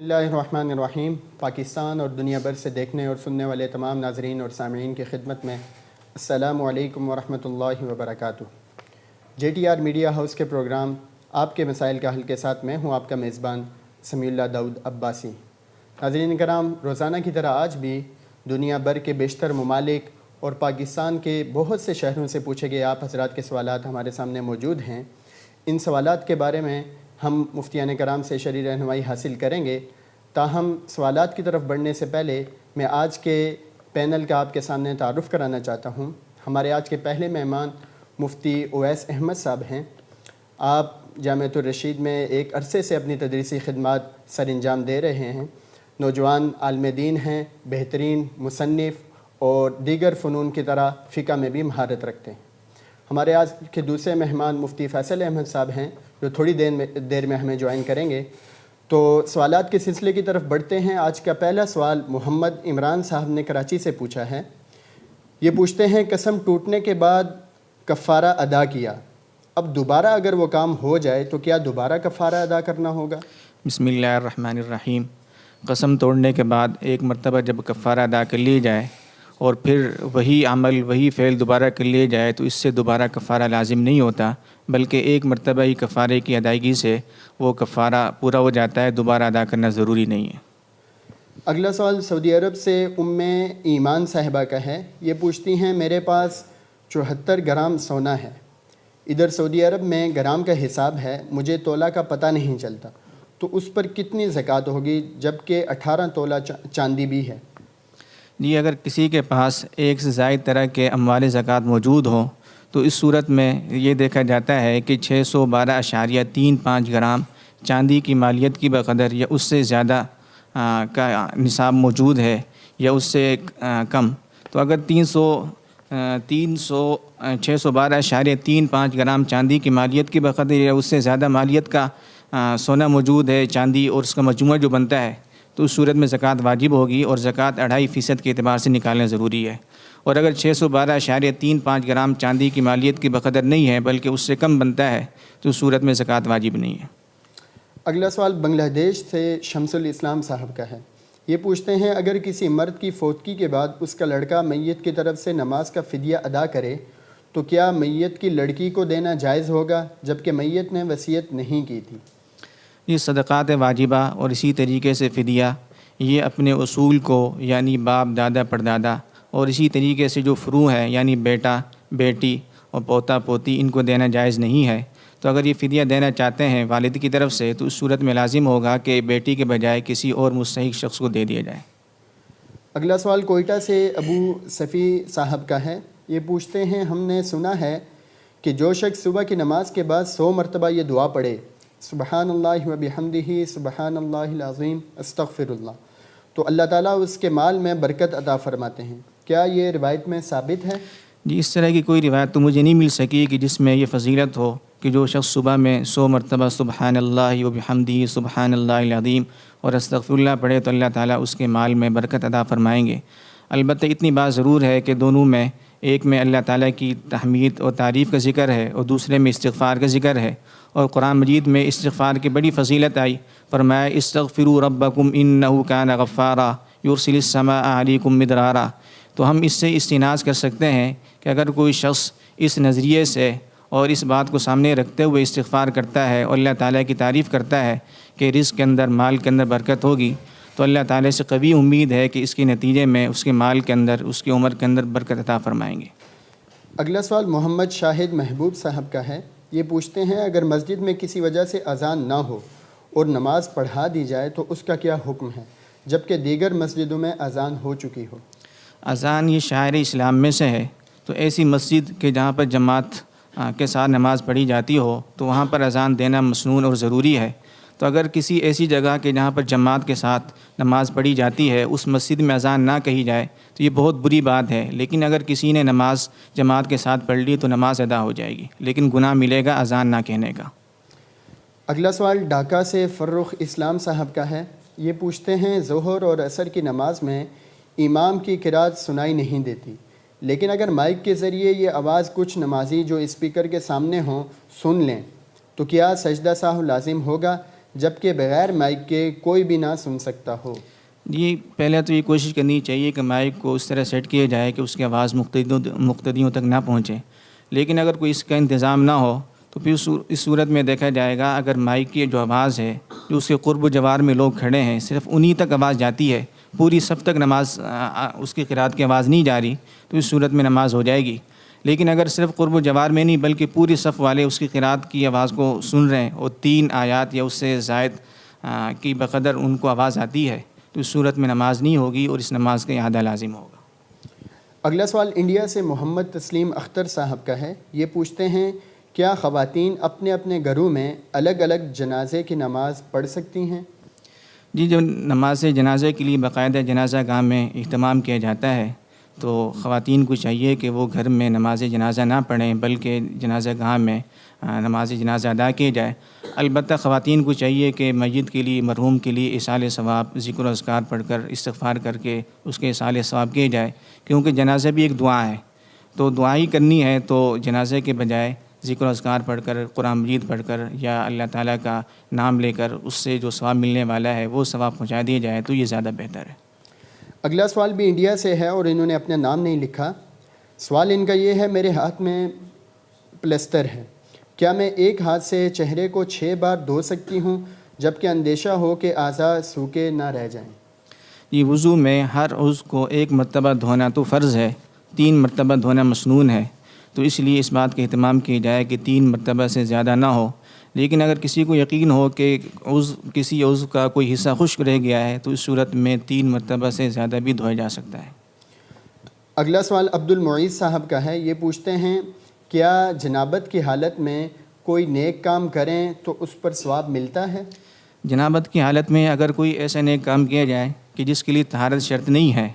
بسم اللہ الرحمن الرحیم۔ پاکستان اور دنیا بھر سے دیکھنے اور سننے والے تمام ناظرین اور سامعین کی خدمت میں السلام علیکم ورحمۃ اللہ وبرکاتہ۔ JTR میڈیا ہاؤس کے پروگرام آپ کے مسائل کا حل کے ساتھ میں ہوں آپ کا میزبان سمیع اللہ داؤد عباسی۔ ناظرین کرام، روزانہ کی طرح آج بھی دنیا بھر کے بیشتر ممالک اور پاکستان کے بہت سے شہروں سے پوچھے گئے آپ حضرات کے سوالات ہمارے سامنے موجود ہیں۔ ان سوالات کے بارے میں ہم مفتیان کرام سے شرعی رہنمائی حاصل کریں گے۔ تاہم سوالات کی طرف بڑھنے سے پہلے میں آج کے پینل کا آپ کے سامنے تعارف کرانا چاہتا ہوں۔ ہمارے آج کے پہلے مہمان مفتی اویس احمد صاحب ہیں۔ آپ جامعۃ الرشید میں ایک عرصے سے اپنی تدریسی خدمات سر انجام دے رہے ہیں۔ نوجوان عالم دین ہیں، بہترین مصنف اور دیگر فنون کی طرح فقہ میں بھی مہارت رکھتے ہیں۔ ہمارے آج کے دوسرے مہمان مفتی فیصل احمد صاحب ہیں، جو تھوڑی دیر میں ہمیں جوائن کریں گے۔ تو سوالات کے سلسلے کی طرف بڑھتے ہیں۔ آج کا پہلا سوال محمد عمران صاحب نے کراچی سے پوچھا ہے۔ یہ پوچھتے ہیں، قسم ٹوٹنے کے بعد کفارہ ادا کیا، اب دوبارہ اگر وہ کام ہو جائے تو کیا دوبارہ کفارہ ادا کرنا ہوگا؟ بسم اللہ الرحمن الرحیم۔ قسم توڑنے کے بعد ایک مرتبہ جب کفارہ ادا کر لی جائے اور پھر وہی عمل وہی فعل دوبارہ کر لیے جائے تو اس سے دوبارہ کفارہ لازم نہیں ہوتا، بلکہ ایک مرتبہ ہی کفارے کی ادائیگی سے وہ کفارہ پورا ہو جاتا ہے، دوبارہ ادا کرنا ضروری نہیں ہے۔ اگلا سوال سعودی عرب سے ام ایمان صاحبہ کا ہے۔ یہ پوچھتی ہیں، میرے پاس 74 گرام سونا ہے، ادھر سعودی عرب میں گرام کا حساب ہے، مجھے تولہ کا پتہ نہیں چلتا، تو اس پر کتنی زکوٰۃ ہوگی جبکہ 18 تولہ چاندی بھی ہے؟ جی، اگر کسی کے پاس ایک سے زائد طرح کے اموال زکوٰۃ موجود ہوں تو اس صورت میں یہ دیکھا جاتا ہے کہ 612.35 گرام چاندی کی مالیت کی بقدر یا اس سے زیادہ کا نصاب موجود ہے یا اس سے کم، تو اگر 612.35 گرام چاندی کی مالیت کی بقدر یا اس سے زیادہ مالیت کا سونا موجود ہے چاندی، اور اس کا مجموعہ جو بنتا ہے، تو اس صورت میں زکوٰۃ واجب ہوگی اور زکوٰۃ 2.5% کے اعتبار سے نکالنا ضروری ہے۔ اور اگر 612.35 گرام چاندی کی مالیت کی بقدر نہیں ہے بلکہ اس سے کم بنتا ہے تو اس صورت میں زکوٰۃ واجب نہیں ہے۔ اگلا سوال بنگلہ دیش سے شمس الاسلام صاحب کا ہے۔ یہ پوچھتے ہیں، اگر کسی مرد کی فوتگی کے بعد اس کا لڑکا میت کی طرف سے نماز کا فدیہ ادا کرے تو کیا میت کی لڑکی کو دینا جائز ہوگا جبکہ میت نے وصیت نہیں کی تھی؟ یہ صدقات واجبہ اور اسی طریقے سے فدیہ، یہ اپنے اصول کو یعنی باپ دادا پردادا اور اسی طریقے سے جو فروع ہے یعنی بیٹا بیٹی اور پوتا پوتی، ان کو دینا جائز نہیں ہے۔ تو اگر یہ فدیہ دینا چاہتے ہیں والد کی طرف سے تو اس صورت میں لازم ہوگا کہ بیٹی کے بجائے کسی اور مستحق شخص کو دے دیا جائے۔ اگلا سوال کوئٹہ سے ابو صفی صاحب کا ہے۔ یہ پوچھتے ہیں، ہم نے سنا ہے کہ جو شخص صبح کی نماز کے بعد 100 مرتبہ یہ دعا پڑھے، سبحان اللہ و بحمدہ سبحان اللہ العظیم استغفر اللہ، تو اللہ تعالیٰ اس کے مال میں برکت عطا فرماتے ہیں، کیا یہ روایت میں ثابت ہے؟ جی، اس طرح کی کوئی روایت تو مجھے نہیں مل سکی کہ جس میں یہ فضیلت ہو کہ جو شخص صبح میں 100 مرتبہ سبحان اللہ و بحمدہ سبحان اللہ العظیم اور استغفر اللہ پڑھے تو اللہ تعالیٰ اس کے مال میں برکت عطا فرمائیں گے۔ البتہ اتنی بات ضرور ہے کہ دونوں میں، ایک میں اللہ تعالیٰ کی تحمید اور تعریف کا ذکر ہے اور دوسرے میں استغفار کا ذکر ہے، اور قرآن مجید میں استغفار کی بڑی فضیلت آئی، فرمایا استغفروا ربکم انہ کان غفارا یرسل السماء علیکم مدرارا۔ تو ہم اس سے استناز کر سکتے ہیں کہ اگر کوئی شخص اس نظریے سے اور اس بات کو سامنے رکھتے ہوئے استغفار کرتا ہے اور اللہ تعالیٰ کی تعریف کرتا ہے کہ رزق کے اندر مال کے اندر برکت ہوگی، تو اللہ تعالیٰ سے قوی امید ہے کہ اس کے نتیجے میں اس کے مال کے اندر اس کی عمر کے اندر برکت عطا فرمائیں گے۔ اگلا سوال محمد شاہد محبوب صاحب کا ہے۔ یہ پوچھتے ہیں، اگر مسجد میں کسی وجہ سے اذان نہ ہو اور نماز پڑھا دی جائے تو اس کا کیا حکم ہے جبکہ دیگر مسجدوں میں اذان ہو چکی ہو؟ اذان یہ شاعر اسلام میں سے ہے، تو ایسی مسجد کہ جہاں پر جماعت کے ساتھ نماز پڑھی جاتی ہو تو وہاں پر اذان دینا مسنون اور ضروری ہے۔ تو اگر کسی ایسی جگہ کہ جہاں پر جماعت کے ساتھ نماز پڑھی جاتی ہے اس مسجد میں اذان نہ کہی جائے تو یہ بہت بری بات ہے، لیکن اگر کسی نے نماز جماعت کے ساتھ پڑھ لی تو نماز ادا ہو جائے گی، لیکن گناہ ملے گا اذان نہ کہنے کا۔ اگلا سوال ڈھاکہ سے فرخ اسلام صاحب کا ہے۔ یہ پوچھتے ہیں، ظہر اور عصر کی نماز میں امام کی قرات سنائی نہیں دیتی، لیکن اگر مائک کے ذریعے یہ آواز کچھ نمازی جو اسپیکر کے سامنے ہوں سن لیں تو کیا سجدہ سہو لازم ہوگا جبکہ بغیر مائک کے کوئی بھی نہ سن سکتا ہو؟ جی پہلے تو یہ کوشش کرنی چاہیے کہ مائک کو اس طرح سیٹ کیا جائے کہ اس کی آواز مقتدیوں تک نہ پہنچے، لیکن اگر کوئی اس کا انتظام نہ ہو تو پھر اس صورت میں دیکھا جائے گا اگر مائک کی جو آواز ہے جو اس کے قرب و جوار میں لوگ کھڑے ہیں صرف انہی تک آواز جاتی ہے، پوری صف تک نماز اس کی قرات کی آواز نہیں جا رہی، تو اس صورت میں نماز ہو جائے گی۔ لیکن اگر صرف قرب و جوار میں نہیں بلکہ پوری صف والے اس کی قرات کی آواز کو سن رہے ہیں اور 3 آیات یا اس سے زائد کی بقدر ان کو آواز آتی ہے تو اس صورت میں نماز نہیں ہوگی اور اس نماز کا اعادہ لازم ہوگا۔ اگلا سوال انڈیا سے محمد تسلیم اختر صاحب کا ہے۔ یہ پوچھتے ہیں کیا خواتین اپنے اپنے گھروں میں الگ الگ جنازے کی نماز پڑھ سکتی ہیں؟ جی جو نماز جنازے کے لیے باقاعدہ جنازہ گاہ میں اہتمام کیا جاتا ہے تو خواتین کو چاہیے کہ وہ گھر میں نماز جنازہ نہ پڑھیں بلکہ جنازہ گاہ میں نماز جنازہ ادا کی جائے۔ البتہ خواتین کو چاہیے کہ میت کے لیے مرحوم کے لیے ایصال ثواب ذکر و اذکار پڑھ کر استغفار کر کے اس کے ایصال ثواب کیے جائے، کیونکہ جنازہ بھی ایک دعا ہے، تو دعا ہی کرنی ہے تو جنازے کے بجائے ذکر و اذکار پڑھ کر قرآن مجید پڑھ کر یا اللہ تعالیٰ کا نام لے کر اس سے جو ثواب ملنے والا ہے وہ ثواب پہنچا دیا جائے تو یہ زیادہ بہتر ہے۔ اگلا سوال بھی انڈیا سے ہے اور انہوں نے اپنا نام نہیں لکھا۔ سوال ان کا یہ ہے میرے ہاتھ میں پلسٹر ہے، کیا میں ایک ہاتھ سے چہرے کو 6 بار دھو سکتی ہوں جبکہ اندیشہ ہو کہ اعضاء سوکھے نہ رہ جائیں؟ یہ وضو میں ہر عضو کو 1 مرتبہ دھونا تو فرض ہے، 3 مرتبہ دھونا مسنون ہے، تو اس لیے اس بات کا اہتمام کیا جائے کہ 3 مرتبہ سے زیادہ نہ ہو۔ لیکن اگر کسی کو یقین ہو کہ کسی عضو کا کوئی حصہ خشک رہ گیا ہے تو اس صورت میں 3 مرتبہ سے زیادہ بھی دھویا جا سکتا ہے۔ اگلا سوال عبد المعیز صاحب کا ہے۔ یہ پوچھتے ہیں کیا جنابت کی حالت میں کوئی نیک کام کریں تو اس پر ثواب ملتا ہے؟ جنابت کی حالت میں اگر کوئی ایسا نیک کام کیا جائے کہ جس کے لیے طہارت شرط نہیں ہے،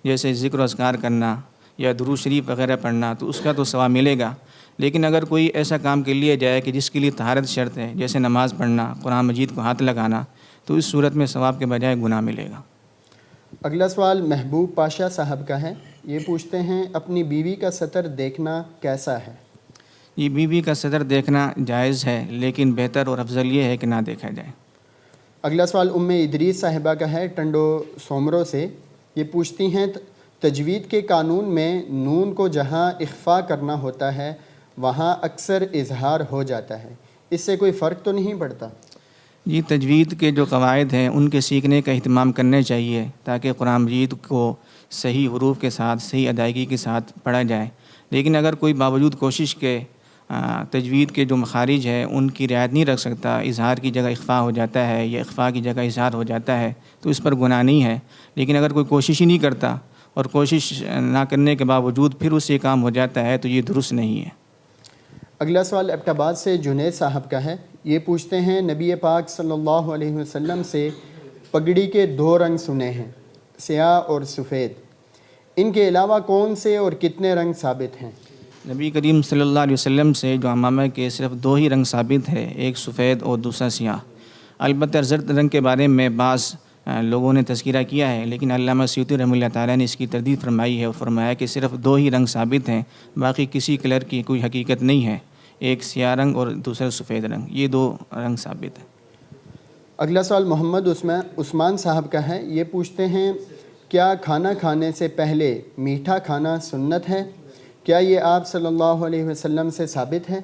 جیسے ذکر و اذکار کرنا یا درود شریف وغیرہ پڑھنا، تو اس کا تو ثواب ملے گا۔ لیکن اگر کوئی ایسا کام کر لیا جائے کہ جس کے لیے طہارت شرط ہے، جیسے نماز پڑھنا، قرآن مجید کو ہاتھ لگانا، تو اس صورت میں ثواب کے بجائے گناہ ملے گا۔ اگلا سوال محبوب پاشا صاحب کا ہے۔ یہ پوچھتے ہیں اپنی بیوی کا سطر دیکھنا کیسا ہے؟ یہ بیوی کا سطر دیکھنا جائز ہے لیکن بہتر اور افضل یہ ہے کہ نہ دیکھا جائے۔ اگلا سوال ادریس صاحبہ کا ہے ٹنڈو سومرو سے۔ یہ پوچھتی ہیں تجوید کے قانون میں نون کو جہاں اخفا کرنا ہوتا ہے وہاں اکثر اظہار ہو جاتا ہے، اس سے کوئی فرق تو نہیں پڑتا؟ جی تجوید کے جو قواعد ہیں ان کے سیکھنے کا اہتمام کرنا چاہیے تاکہ قرآن مجید کو صحیح حروف کے ساتھ صحیح ادائیگی کے ساتھ پڑھا جائے۔ لیکن اگر کوئی باوجود کوشش کے تجوید کے جو مخارج ہے ان کی رعایت نہیں رکھ سکتا، اظہار کی جگہ اخفا ہو جاتا ہے یا اخفا کی جگہ اظہار ہو جاتا ہے، تو اس پر گناہ نہیں ہے۔ لیکن اگر کوئی کوشش ہی نہیں کرتا اور کوشش نہ کرنے کے باوجود پھر اس سے کام ہو جاتا ہے تو یہ درست نہیں ہے۔ اگلا سوال ایبٹ آباد سے جنید صاحب کا ہے۔ یہ پوچھتے ہیں نبی پاک صلی اللہ علیہ وسلم سے پگڑی کے 2 رنگ سنے ہیں، سیاہ اور سفید، ان کے علاوہ کون سے اور کتنے رنگ ثابت ہیں؟ نبی کریم صلی اللہ علیہ وسلم سے جو عمامہ کے صرف 2 ہی رنگ ثابت ہے، ایک سفید اور دوسرا سیاہ۔ البتہ زرد رنگ کے بارے میں بعض لوگوں نے تذکرہ کیا ہے، لیکن علامہ سیوطی رحمہ اللہ تعالیٰ نے اس کی تردید فرمائی ہے اور فرمایا کہ صرف 2 ہی رنگ ثابت ہیں، باقی کسی کلر کی کوئی حقیقت نہیں ہے، ایک سیاہ رنگ اور دوسرا سفید رنگ، یہ 2 رنگ ثابت ہیں۔ اگلا سوال محمد عثمان صاحب کا ہے۔ یہ پوچھتے ہیں کیا کھانا کھانے سے پہلے میٹھا کھانا سنت ہے؟ کیا یہ آپ صلی اللہ علیہ وسلم سے ثابت ہے؟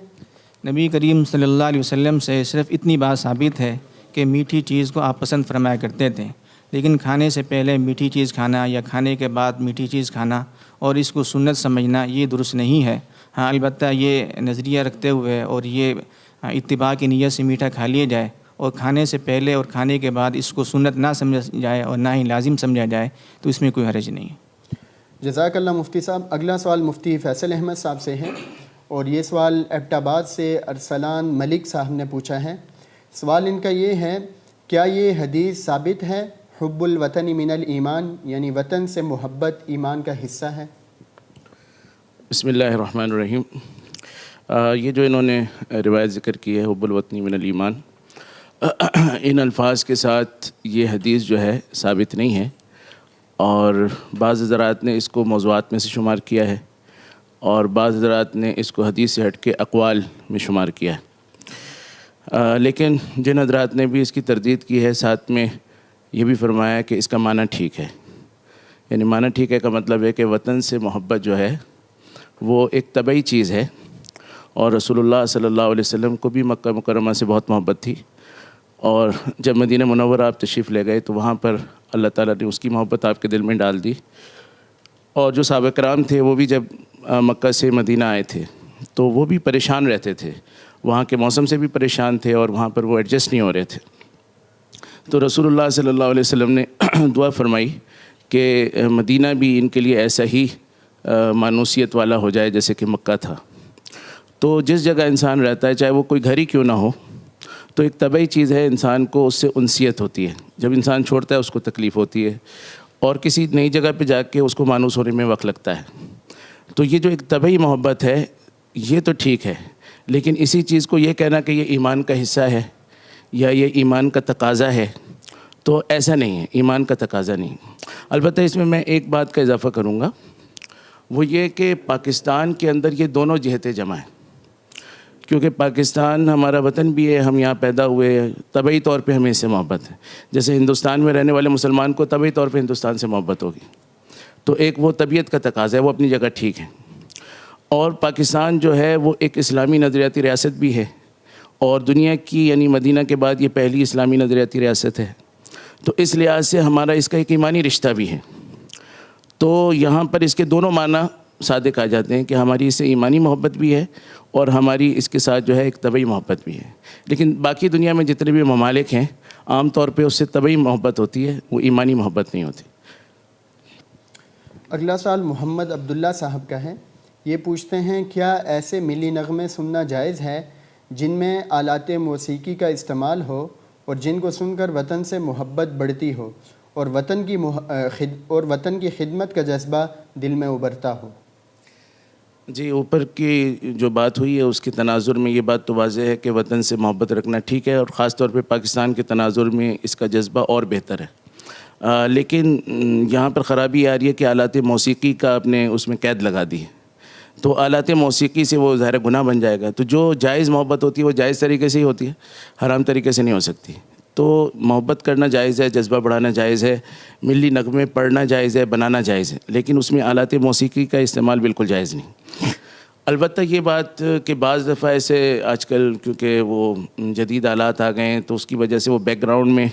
نبی کریم صلی اللہ علیہ وسلم سے صرف اتنی بات ثابت ہے کہ میٹھی چیز کو آپ پسند فرمایا کرتے تھے، لیکن کھانے سے پہلے میٹھی چیز کھانا یا کھانے کے بعد میٹھی چیز کھانا اور اس کو سنت سمجھنا یہ درست نہیں ہے۔ ہاں البتہ یہ نظریہ رکھتے ہوئے اور یہ اتباع کی نیت سے میٹھا کھا لیا جائے اور کھانے سے پہلے اور کھانے کے بعد اس کو سنت نہ سمجھا جائے اور نہ ہی لازم سمجھا جائے تو اس میں کوئی حرج نہیں ہے۔ جزاک اللہ مفتی صاحب۔ اگلا سوال مفتی فیصل احمد صاحب سے ہے اور یہ سوال ایبٹ آباد سے ارسلان ملک صاحب نے پوچھا ہے۔ سوال ان کا یہ ہے کیا یہ حدیث ثابت ہے حب الوطن من الایمان، یعنی وطن سے محبت ایمان کا حصہ ہے؟ بسم اللہ الرحمن الرحیم۔ یہ جو انہوں نے روایت ذکر کی ہے حب الوطن من الایمان، ان الفاظ کے ساتھ یہ حدیث جو ہے ثابت نہیں ہے، اور بعض حضرات نے اس کو موضوعات میں سے شمار کیا ہے اور بعض حضرات نے اس کو حدیث سے ہٹ کے اقوال میں شمار کیا ہے۔ لیکن جن حضرات نے بھی اس کی تردید کی ہے ساتھ میں یہ بھی فرمایا کہ اس کا معنی ٹھیک ہے. یعنی معنی ٹھیک ہے کا مطلب ہے کہ وطن سے محبت جو ہے وہ ایک طبعی چیز ہے، اور رسول اللہ صلی اللہ علیہ وسلم کو بھی مکہ مکرمہ سے بہت محبت تھی، اور جب مدینہ منورہ آپ تشریف لے گئے تو وہاں پر اللہ تعالیٰ نے اس کی محبت آپ کے دل میں ڈال دی. اور جو صحابہ کرام تھے وہ بھی جب مکہ سے مدینہ آئے تھے تو وہ بھی پریشان رہتے تھے، وہاں کے موسم سے بھی پریشان تھے اور وہاں پر وہ ایڈجسٹ نہیں ہو رہے تھے. تو رسول اللہ صلی اللہ علیہ وسلم نے دعا فرمائی کہ مدینہ بھی ان کے لیے ایسا ہی مانوسیت والا ہو جائے جیسے کہ مکہ تھا. تو جس جگہ انسان رہتا ہے چاہے وہ کوئی گھر ہی کیوں نہ ہو تو ایک طبعی چیز ہے، انسان کو اس سے انسیت ہوتی ہے. جب انسان چھوڑتا ہے اس کو تکلیف ہوتی ہے، اور کسی نئی جگہ پہ جا کے اس کو مانوس ہونے میں وقت لگتا ہے. تو یہ جو ایک طبعی محبت ہے یہ تو ٹھیک ہے، لیکن اسی چیز کو یہ کہنا کہ یہ ایمان کا حصہ ہے یا یہ ایمان کا تقاضا ہے تو ایسا نہیں ہے، ایمان کا تقاضا نہیں. البتہ اس میں ایک بات کا اضافہ کروں گا، وہ یہ کہ پاکستان کے اندر یہ دونوں جہتیں جمع ہیں، کیونکہ پاکستان ہمارا وطن بھی ہے، ہم یہاں پیدا ہوئے ہیں، طبعی طور پہ ہمیں اس سے محبت ہے. جیسے ہندوستان میں رہنے والے مسلمان کو طبعی طور پہ ہندوستان سے محبت ہوگی، تو ایک وہ طبیعت کا تقاضا ہے، وہ اپنی جگہ ٹھیک ہے. اور پاکستان جو ہے وہ ایک اسلامی نظریاتی ریاست بھی ہے، اور دنیا کی یعنی مدینہ کے بعد یہ پہلی اسلامی نظریاتی ریاست ہے. تو اس لحاظ سے ہمارا اس کا ایک ایمانی رشتہ بھی ہے. تو یہاں پر اس کے دونوں معنی صادق آ جاتے ہیں کہ ہماری اس سے ایمانی محبت بھی ہے اور ہماری اس کے ساتھ جو ہے ایک طبعی محبت بھی ہے. لیکن باقی دنیا میں جتنے بھی ممالک ہیں عام طور پہ اس سے طبعی محبت ہوتی ہے، وہ ایمانی محبت نہیں ہوتی. اگلا سوال محمد عبداللہ صاحب کا ہے. یہ پوچھتے ہیں کیا ایسے ملی نغمے سننا جائز ہے جن میں آلات موسیقی کا استعمال ہو اور جن کو سن کر وطن سے محبت بڑھتی ہو اور وطن کی خدمت کا جذبہ دل میں ابھرتا ہو؟ جی، اوپر کی جو بات ہوئی ہے اس کے تناظر میں یہ بات تو واضح ہے کہ وطن سے محبت رکھنا ٹھیک ہے، اور خاص طور پہ پاکستان کے تناظر میں اس کا جذبہ اور بہتر ہے. لیکن یہاں پر خرابی آ رہی ہے کہ آلات موسیقی کا اپنے اس میں قید لگا دی ہے. تو آلات موسیقی سے وہ ظاہر گناہ بن جائے گا. تو جو جائز محبت ہوتی ہے وہ جائز طریقے سے ہی ہوتی ہے، حرام طریقے سے نہیں ہو سکتی. تو محبت کرنا جائز ہے، جذبہ بڑھانا جائز ہے، ملی نغمے پڑھنا جائز ہے، بنانا جائز ہے، لیکن اس میں آلات موسیقی کا استعمال بالکل جائز نہیں. البتہ یہ بات کہ بعض دفعہ ایسے آج کل کیونکہ وہ جدید آلات آ گئے ہیں تو اس کی وجہ سے وہ بیک گراؤنڈ میں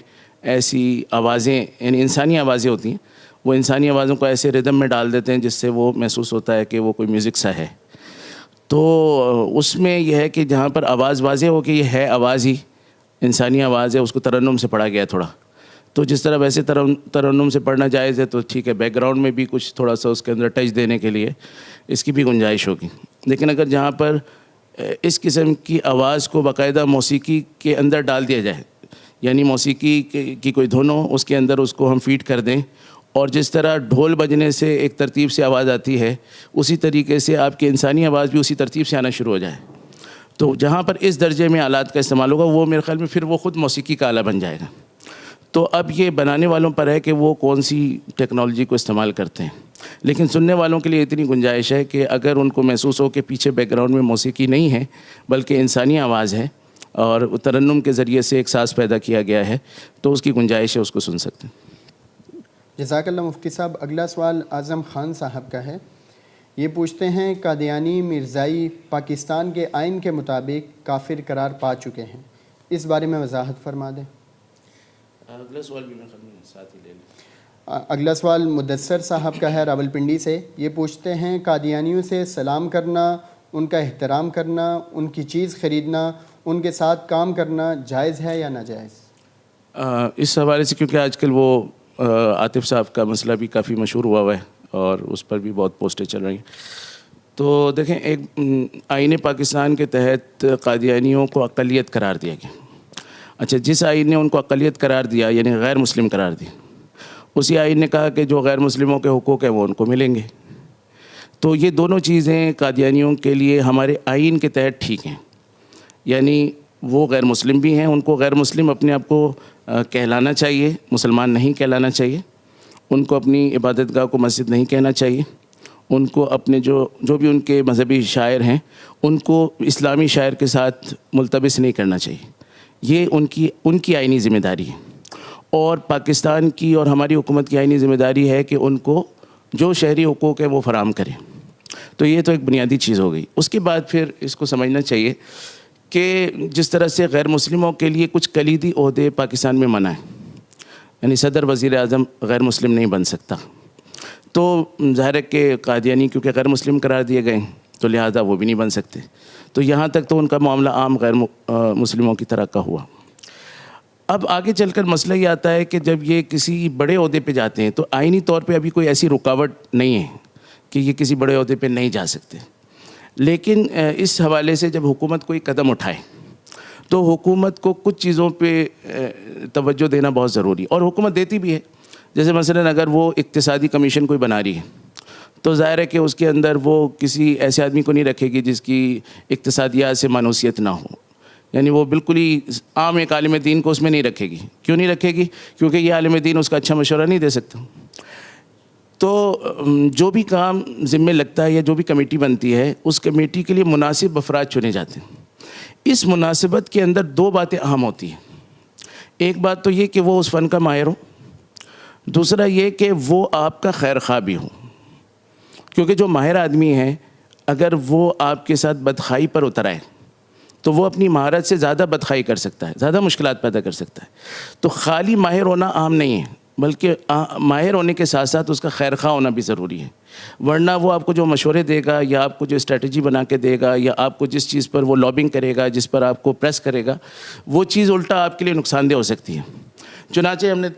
ایسی آوازیں یعنی انسانی آوازیں ہوتی ہیں، وہ انسانی آوازوں کو ایسے ردم میں ڈال دیتے ہیں جس سے وہ محسوس ہوتا ہے کہ وہ کوئی میوزک سا ہے. تو اس میں یہ ہے کہ جہاں پر آواز واضح ہو کہ یہ ہے آواز ہی انسانی آواز ہے، اس کو ترنم سے پڑھا گیا تھوڑا. تو جس طرح ویسے ترنم سے پڑھنا جائز ہے تو ٹھیک ہے، بیک گراؤنڈ میں بھی کچھ تھوڑا سا اس کے اندر ٹچ دینے کے لیے اس کی بھی گنجائش ہوگی. لیکن اگر جہاں پر اس قسم کی آواز کو باقاعدہ موسیقی کے اندر ڈال دیا جائے، یعنی موسیقی کی کوئی دھن ہو اس کے اندر اس کو ہم فیڈ کر دیں، اور جس طرح ڈھول بجنے سے ایک ترتیب سے آواز آتی ہے اسی طریقے سے آپ کی انسانی آواز بھی اسی ترتیب سے آنا شروع ہو جائے، تو جہاں پر اس درجے میں آلات کا استعمال ہوگا وہ میرے خیال میں پھر وہ خود موسیقی کا آلہ بن جائے گا. تو اب یہ بنانے والوں پر ہے کہ وہ کون سی ٹیکنالوجی کو استعمال کرتے ہیں. لیکن سننے والوں کے لیے اتنی گنجائش ہے کہ اگر ان کو محسوس ہو کہ پیچھے بیک گراؤنڈ میں موسیقی نہیں ہے بلکہ انسانی آواز ہے اور ترنم کے ذریعے سے ایک ساز پیدا کیا گیا ہے تو اس کی گنجائش ہے، اس کو سن سکتے ہیں. جزاک اللہ مفتی صاحب. اگلا سوال اعظم خان صاحب کا ہے. یہ پوچھتے ہیں قادیانی مرزائی پاکستان کے آئین کے مطابق کافر قرار پا چکے ہیں، اس بارے میں وضاحت فرما دیں. اگلا سوال بھی میں ساتھ ہی لے لیں. اگلا سوال مدثر صاحب کا ہے راولپنڈی سے. یہ پوچھتے ہیں قادیانیوں سے سلام کرنا، ان کا احترام کرنا، ان کی چیز خریدنا، ان کے ساتھ کام کرنا جائز ہے یا ناجائز؟ اس حوالے سے کیونکہ آج کل وہ عاطف صاحب کا مسئلہ بھی کافی مشہور ہوا ہے اور اس پر بھی بہت پوسٹیں چل رہی ہیں. تو دیکھیں، ایک آئین پاکستان کے تحت قادیانیوں کو اقلیت قرار دیا گیا. اچھا، جس آئین نے ان کو اقلیت قرار دیا یعنی غیر مسلم قرار دیا، اسی آئین نے کہا کہ جو غیر مسلموں کے حقوق ہیں وہ ان کو ملیں گے. تو یہ دونوں چیزیں قادیانیوں کے لیے ہمارے آئین کے تحت ٹھیک ہیں، یعنی وہ غیر مسلم بھی ہیں، ان کو غیر مسلم اپنے آپ کو کہلانا چاہیے، مسلمان نہیں کہلانا چاہیے. ان کو اپنی عبادت گاہ کو مسجد نہیں کہنا چاہیے. ان کو اپنے جو بھی ان کے مذہبی شاعر ہیں ان کو اسلامی شاعر کے ساتھ ملتبس نہیں کرنا چاہیے. یہ ان کی آئینی ذمہ داری ہے، اور پاکستان کی اور ہماری حکومت کی آئینی ذمہ داری ہے کہ ان کو جو شہری حقوق ہے وہ فراہم کریں. تو یہ تو ایک بنیادی چیز ہو گئی. اس کے بعد پھر اس کو سمجھنا چاہیے کہ جس طرح سے غیر مسلموں کے لیے کچھ کلیدی عہدے پاکستان میں منع ہیں، یعنی صدر وزیر اعظم غیر مسلم نہیں بن سکتا، تو ظاہر ہے کہ قادیانی کیونکہ غیر مسلم قرار دیے گئے تو لہذا وہ بھی نہیں بن سکتے. تو یہاں تک تو ان کا معاملہ عام غیر مسلموں کی طرح کا ہوا. اب آگے چل کر مسئلہ یہ آتا ہے کہ جب یہ کسی بڑے عہدے پہ جاتے ہیں تو آئینی طور پہ ابھی کوئی ایسی رکاوٹ نہیں ہے کہ یہ کسی بڑے عہدے پہ نہیں جا سکتے، لیکن اس حوالے سے جب حکومت کوئی قدم اٹھائے تو حکومت کو کچھ چیزوں پہ توجہ دینا بہت ضروری، اور حکومت دیتی بھی ہے. جیسے مثلاً اگر وہ اقتصادی کمیشن کوئی بنا رہی ہے تو ظاہر ہے کہ اس کے اندر وہ کسی ایسے آدمی کو نہیں رکھے گی جس کی اقتصادیات سے مانوسیت نہ ہو، یعنی وہ بالکل ہی عام ایک عالم دین کو اس میں نہیں رکھے گی. کیوں نہیں رکھے گی؟ کیونکہ یہ عالم دین اس کا اچھا مشورہ نہیں دے سکتا. تو جو بھی کام ذمہ لگتا ہے یا جو بھی کمیٹی بنتی ہے اس کمیٹی کے لیے مناسب افراد چنے جاتے ہیں. اس مناسبت کے اندر دو باتیں اہم ہوتی ہیں. ایک بات تو یہ کہ وہ اس فن کا ماہر ہو، دوسرا یہ کہ وہ آپ کا خیر خواہ بھی ہو، کیونکہ جو ماہر آدمی ہے اگر وہ آپ کے ساتھ بدخواہی پر اتر آئے تو وہ اپنی مہارت سے زیادہ بدخواہی کر سکتا ہے، زیادہ مشکلات پیدا کر سکتا ہے. تو خالی ماہر ہونا عام نہیں ہے، بلکہ ماہر ہونے کے ساتھ ساتھ اس کا خیر خواہ ہونا بھی ضروری ہے. ورنہ وہ آپ کو جو مشورے دے گا یا آپ کو جو اسٹریٹجی بنا کے دے گا یا آپ کو جس چیز پر وہ لابنگ کرے گا، جس پر آپ کو پریس کرے گا، وہ چیز الٹا آپ کے لیے نقصان دہ ہو سکتی ہے. چنانچہ ہم نے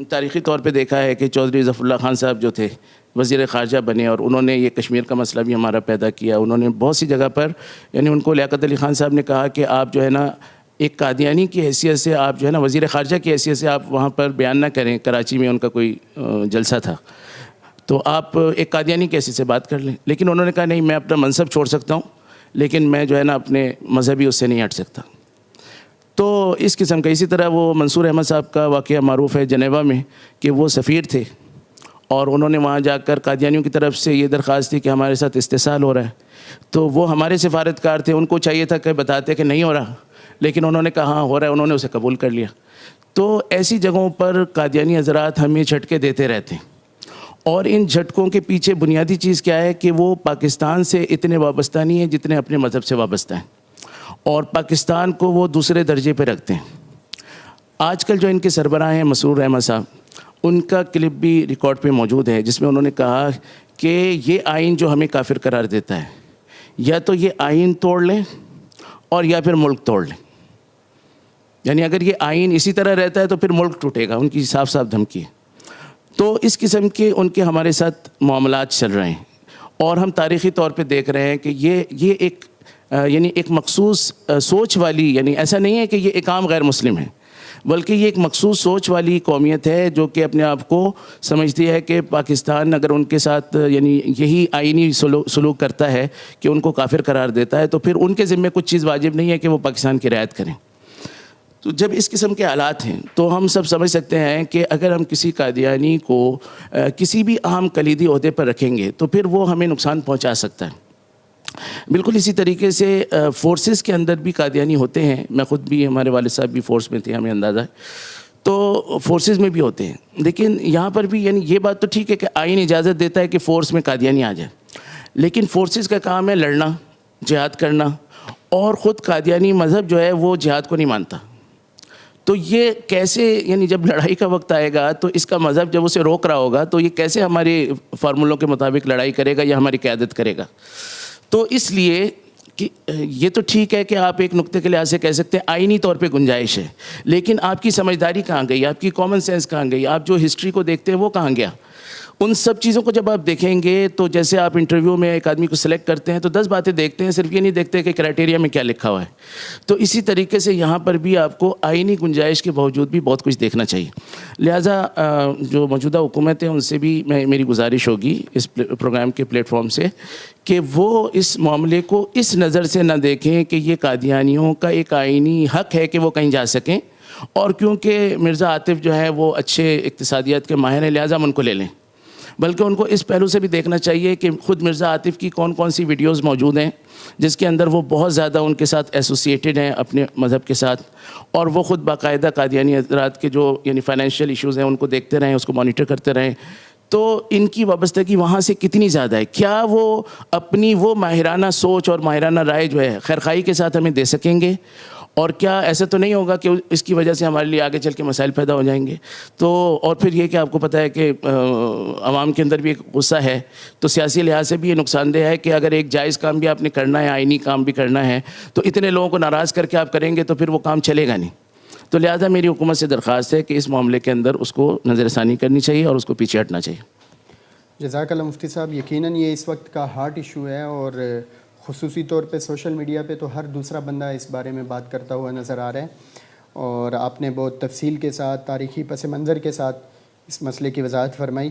تاریخی طور پہ دیکھا ہے کہ چودھری ظفر اللہ خان صاحب جو تھے وزیر خارجہ بنے، اور انہوں نے یہ کشمیر کا مسئلہ بھی ہمارا پیدا کیا. انہوں نے بہت سی جگہ پر، یعنی ان کو لیاقت علی خان صاحب نے کہا کہ آپ جو ہے نا ایک قادیانی کی حیثیت سے، آپ جو ہے نا وزیر خارجہ کی حیثیت سے آپ وہاں پر بیان نہ کریں. کراچی میں ان کا کوئی جلسہ تھا تو آپ ایک قادیانی کی حیثیت سے بات کر لیں. لیکن انہوں نے کہا نہیں، میں اپنا منصب چھوڑ سکتا ہوں لیکن میں جو ہے نا اپنے مذہبی اس سے نہیں ہٹ سکتا. تو اس قسم کا. اسی طرح وہ منصور احمد صاحب کا واقعہ معروف ہے جنیوا میں کہ وہ سفیر تھے اور انہوں نے وہاں جا کر قادیانیوں کی طرف سے یہ درخواست تھی کہ ہمارے ساتھ استحصال ہو رہا ہے. تو وہ ہمارے سفارتکار تھے، ان کو چاہیے تھا کہ بتاتے کہ نہیں ہو رہا، لیکن انہوں نے کہا ہاں ہو رہا ہے، انہوں نے اسے قبول کر لیا. تو ایسی جگہوں پر قادیانی حضرات ہمیں جھٹکے دیتے رہتے ہیں، اور ان جھٹکوں کے پیچھے بنیادی چیز کیا ہے کہ وہ پاکستان سے اتنے وابستہ نہیں ہیں جتنے اپنے مذہب سے وابستہ ہیں، اور پاکستان کو وہ دوسرے درجے پہ رکھتے ہیں. آج کل جو ان کے سربراہ ہیں مسرور احمد صاحب، ان کا کلپ بھی ریکارڈ پہ موجود ہے جس میں انہوں نے کہا کہ یہ آئین جو ہمیں کافر قرار دیتا ہے، یا تو یہ آئین توڑ لیں اور یا پھر ملک توڑ لیں. یعنی اگر یہ آئین اسی طرح رہتا ہے تو پھر ملک ٹوٹے گا. ان کی صاف صاف دھمکی ہے. تو اس قسم کے ان کے ہمارے ساتھ معاملات چل رہے ہیں، اور ہم تاریخی طور پہ دیکھ رہے ہیں کہ یہ ایک مخصوص سوچ والی، یعنی ایسا نہیں ہے کہ یہ ایک عام غیر مسلم ہے، بلکہ یہ ایک مخصوص سوچ والی قومیت ہے جو کہ اپنے آپ کو سمجھتی ہے کہ پاکستان اگر ان کے ساتھ یعنی یہی آئینی سلوک کرتا ہے کہ ان کو کافر قرار دیتا ہے، تو پھر ان کے ذمہ کچھ چیز واجب نہیں ہے کہ وہ پاکستان کی رعایت کریں. تو جب اس قسم کے حالات ہیں تو ہم سب سمجھ سکتے ہیں کہ اگر ہم کسی قادیانی کو کسی بھی اہم کلیدی عہدے پر رکھیں گے تو پھر وہ ہمیں نقصان پہنچا سکتا ہے. بالکل اسی طریقے سے فورسز کے اندر بھی قادیانی ہوتے ہیں. میں خود بھی، ہمارے والد صاحب بھی فورس میں تھے، ہمیں اندازہ ہے. تو فورسز میں بھی ہوتے ہیں، لیکن یہاں پر بھی یعنی یہ بات تو ٹھیک ہے کہ آئین اجازت دیتا ہے کہ فورس میں قادیانی آ جائے، لیکن فورسز کا کام ہے لڑنا، جہاد کرنا، اور خود قادیانی مذہب جو ہے وہ جہاد کو نہیں مانتا. تو یہ کیسے، یعنی جب لڑائی کا وقت آئے گا تو اس کا مذہب جب اسے روک رہا ہوگا تو یہ کیسے ہمارے فارمولوں کے مطابق لڑائی کرے گا یا ہماری قیادت کرے گا. تو اس لیے کہ یہ تو ٹھیک ہے کہ آپ ایک نقطے کے لحاظ سے کہہ سکتے ہیں آئینی طور پہ گنجائش ہے، لیکن آپ کی سمجھداری کہاں گئی، آپ کی کامن سینس کہاں گئی، آپ جو ہسٹری کو دیکھتے ہیں وہ کہاں گیا. ان سب چیزوں کو جب آپ دیکھیں گے تو جیسے آپ انٹرویو میں ایک آدمی کو سلیکٹ کرتے ہیں تو 10 باتیں دیکھتے ہیں، صرف یہ نہیں دیکھتے کہ کرائٹیریا میں کیا لکھا ہوا ہے. تو اسی طریقے سے یہاں پر بھی آپ کو آئینی گنجائش کے باوجود بھی بہت کچھ دیکھنا چاہیے. لہٰذا جو موجودہ حکومت ہے ان سے بھی میری گزارش ہوگی اس پروگرام کے پلیٹ فارم سے کہ وہ اس معاملے کو اس نظر سے نہ دیکھیں کہ یہ قادیانیوں کا ایک آئینی حق ہے کہ وہ کہیں جا سکیں، اور کیونکہ مرزا عاطف جو ہے وہ اچھے اقتصادیات کے ماہر ہیں لہٰذا ہم ان کو لے لیں. بلکہ ان کو اس پہلو سے بھی دیکھنا چاہیے کہ خود مرزا عاطف کی کون کون سی ویڈیوز موجود ہیں جس کے اندر وہ بہت زیادہ ان کے ساتھ ایسوسیٹڈ ہیں اپنے مذہب کے ساتھ، اور وہ خود باقاعدہ قادیانی حضرات کے جو یعنی فائنینشیل ایشوز ہیں ان کو دیکھتے رہیں، اس کو مانیٹر کرتے رہیں. تو ان کی وابستگی وہاں سے کتنی زیادہ ہے؟ کیا وہ اپنی وہ ماہرانہ سوچ اور ماہرانہ رائے جو ہے خیرخواہی کے ساتھ ہمیں دے سکیں گے؟ اور کیا ایسا تو نہیں ہوگا کہ اس کی وجہ سے ہمارے لیے آگے چل کے مسائل پیدا ہو جائیں گے؟ تو اور پھر یہ کہ آپ کو پتہ ہے کہ عوام کے اندر بھی ایک غصہ ہے، تو سیاسی لحاظ سے بھی یہ نقصان دہ ہے کہ اگر ایک جائز کام بھی آپ نے کرنا ہے، آئینی کام بھی کرنا ہے، تو اتنے لوگوں کو ناراض کر کے آپ کریں گے تو پھر وہ کام چلے گا نہیں. تو لہٰذا میری حکومت سے درخواست ہے کہ اس معاملے کے اندر اس کو نظر ثانی کرنی چاہیے اور اس کو پیچھے ہٹنا چاہیے. جزاک اللہ مفتی صاحب. یقیناً یہ اس وقت کا ہارٹ ایشو ہے، اور خصوصی طور پہ سوشل میڈیا پہ تو ہر دوسرا بندہ اس بارے میں بات کرتا ہوا نظر آ رہا ہے، اور آپ نے بہت تفصیل کے ساتھ، تاریخی پس منظر کے ساتھ اس مسئلے کی وضاحت فرمائی.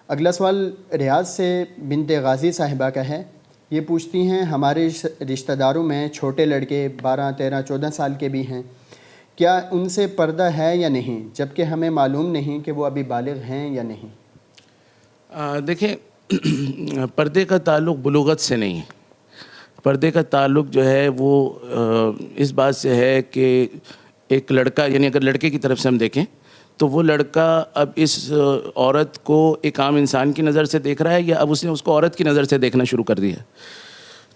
اگلا سوال ریاض سے بنت غازی صاحبہ کا ہے. یہ پوچھتی ہیں ہمارے رشتہ داروں میں چھوٹے لڑکے 12، 13، 14 سال کے بھی ہیں، کیا ان سے پردہ ہے یا نہیں، جبکہ ہمیں معلوم نہیں کہ وہ ابھی بالغ ہیں یا نہیں؟ دیکھیں، پردے کا تعلق بلوغت سے نہیں ہے. پردے کا تعلق جو ہے وہ اس بات سے ہے کہ ایک لڑکا، یعنی اگر لڑکے کی طرف سے ہم دیکھیں تو وہ لڑکا اب اس عورت کو ایک عام انسان کی نظر سے دیکھ رہا ہے، یا اب اس نے اس کو عورت کی نظر سے دیکھنا شروع کر دیا.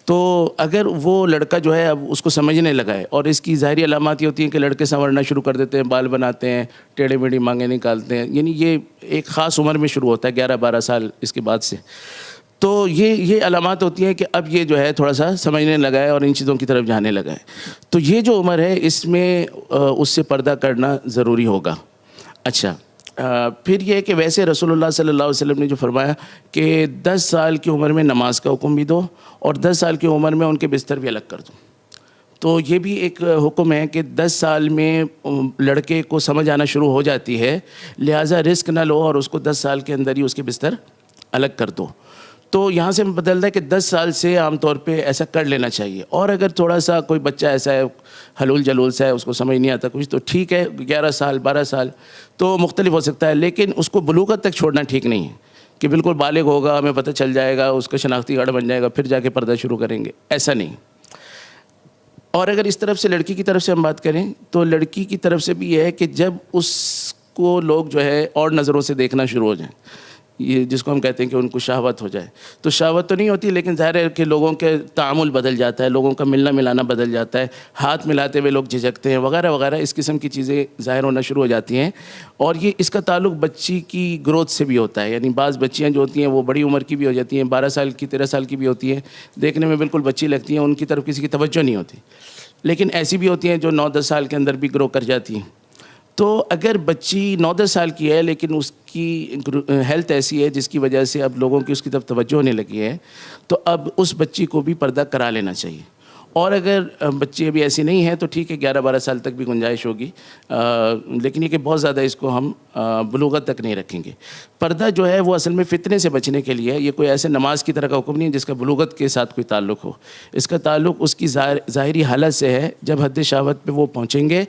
تو اگر وہ لڑکا جو ہے اب اس کو سمجھنے لگا ہے، اور اس کی ظاہری علامات یہ ہوتی ہیں کہ لڑکے سنورنا شروع کر دیتے ہیں، بال بناتے ہیں، ٹیڑھی میڑھی مانگیں نکالتے ہیں، یعنی یہ ایک خاص عمر میں شروع ہوتا ہے 11-12 سال اس کے بعد سے. تو یہ علامات ہوتی ہیں کہ اب یہ جو ہے تھوڑا سا سمجھنے لگا ہے اور ان چیزوں کی طرف جانے لگا ہے. تو یہ جو عمر ہے اس میں اس سے پردہ کرنا ضروری ہوگا. اچھا، پھر یہ کہ ویسے رسول اللہ صلی اللہ علیہ وسلم نے جو فرمایا کہ 10 سال کی عمر میں نماز کا حکم بھی دو، اور 10 سال کی عمر میں ان کے بستر بھی الگ کر دو. تو یہ بھی ایک حکم ہے کہ 10 سال میں لڑکے کو سمجھ آنا شروع ہو جاتی ہے، لہٰذا رسک نہ لو اور اس کو 10 سال کے اندر ہی اس کے بستر الگ کر دو. تو یہاں سے بدلتا ہے کہ 10 سال سے عام طور پہ ایسا کر لینا چاہیے. اور اگر تھوڑا سا کوئی بچہ ایسا ہے حلول جلول سا ہے، اس کو سمجھ نہیں آتا کچھ، تو ٹھیک ہے 11 سال 12 سال تو مختلف ہو سکتا ہے، لیکن اس کو بلوغت تک چھوڑنا ٹھیک نہیں ہے کہ بالکل بالغ ہوگا، ہمیں پتہ چل جائے گا، اس کا شناختی کارڈ بن جائے گا، پھر جا کے پردہ شروع کریں گے، ایسا نہیں. اور اگر اس طرف سے لڑکی کی طرف سے ہم بات کریں تو لڑکی کی طرف سے بھی یہ ہے کہ جب اس کو لوگ جو ہے اور نظروں سے دیکھنا شروع ہو جائیں، یہ جس کو ہم کہتے ہیں کہ ان کو شہوت ہو جائے، تو شہوت تو نہیں ہوتی، لیکن ظاہر ہے کہ لوگوں کے تعامل بدل جاتا ہے، لوگوں کا ملنا ملانا بدل جاتا ہے، ہاتھ ملاتے ہوئے لوگ جھجکتے ہیں وغیرہ وغیرہ، اس قسم کی چیزیں ظاہر ہونا شروع ہو جاتی ہیں. اور یہ اس کا تعلق بچی کی گروتھ سے بھی ہوتا ہے، یعنی بعض بچیاں جو ہوتی ہیں وہ بڑی عمر کی بھی ہو جاتی ہیں، 12 سال کی 13 سال کی بھی ہوتی ہیں، دیکھنے میں بالکل بچی لگتی ہیں، ان کی طرف کسی کی توجہ نہیں ہوتی. لیکن ایسی بھی ہوتی ہیں جو 9-10 سال کے اندر بھی گرو کر جاتی ہیں. تو اگر بچی 9-10 سال کی ہے لیکن اس کی ہیلتھ ایسی ہے جس کی وجہ سے اب لوگوں کی اس کی طرف توجہ ہونے لگی ہے، تو اب اس بچی کو بھی پردہ کرا لینا چاہیے. اور اگر بچی ابھی ایسی نہیں ہے تو ٹھیک ہے 11-12 سال تک بھی گنجائش ہوگی، لیکن یہ کہ بہت زیادہ اس کو ہم بلوغت تک نہیں رکھیں گے. پردہ جو ہے وہ اصل میں فتنے سے بچنے کے لیے ہے، یہ کوئی ایسے نماز کی طرح کا حکم نہیں ہے جس کا بلوغت کے ساتھ کوئی تعلق ہو. اس کا تعلق اس کی ظاہری حالت سے ہے. جب حد شہوت پہ وہ پہنچیں گے